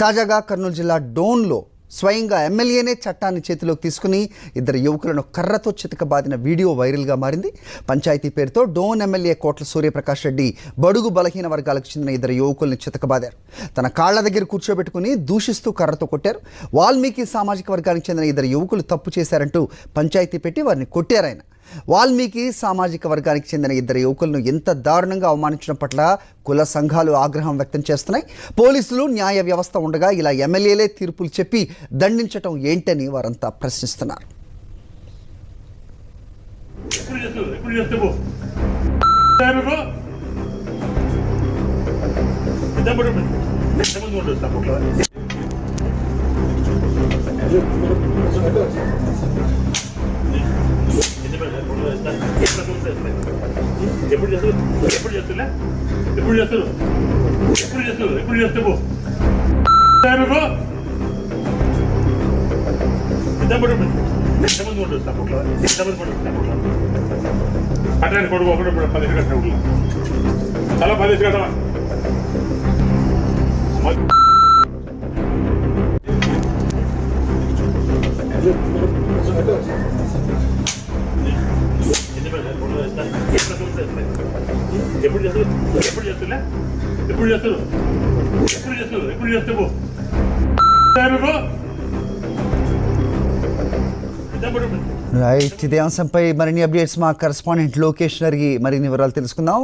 తాజాగా కర్నూలు జిల్లా డోన్లో స్వయంగా ఎమ్మెల్యేనే చట్టాన్ని చేతిలోకి తీసుకుని ఇద్దరు యువకులను కర్రతో చితకబాదిన వీడియో వైరల్గా మారింది. పంచాయతీ పేరుతో డోన్ ఎమ్మెల్యే కోట్ల సూర్యప్రకాష్ రెడ్డి బడుగు బలహీన వర్గాలకు చెందిన ఇద్దరు యువకుల్ని చితకబాదారు. తన కాళ్ల దగ్గర కూర్చోబెట్టుకుని దూషిస్తూ కర్రతో కొట్టారు. వాల్మీకి సామాజిక వర్గానికి చెందిన ఇద్దరు యువకులు తప్పు చేశారంటూ పంచాయతీ పెట్టి వారిని కొట్టారాయన. వాల్మీకి సామాజిక వర్గానికి చెందిన ఇద్దరు యువకులను ఎంత దారుణంగా అవమానించడం పట్ల కుల సంఘాలు ఆగ్రహం వ్యక్తం చేస్తున్నాయి. పోలీసులు న్యాయ వ్యవస్థ ఉండగా ఇలా ఎమ్మెల్యేలే తీర్పులు చెప్పి దండించటం ఏంటని వారంతా ప్రశ్నిస్తున్నారు. అట్లా కొడుకు ఒకటి 10 గంటలు చాలా 10 గంటల ఎప్పుడు చేస్తున్నా రైట్, ఇదే అంశంపై మరిన్ని అప్డేట్స్ మా కరెస్పాండెంట్ లోకేష్ గారికి మరిన్ని వివరాలు తెలుసుకుందాం.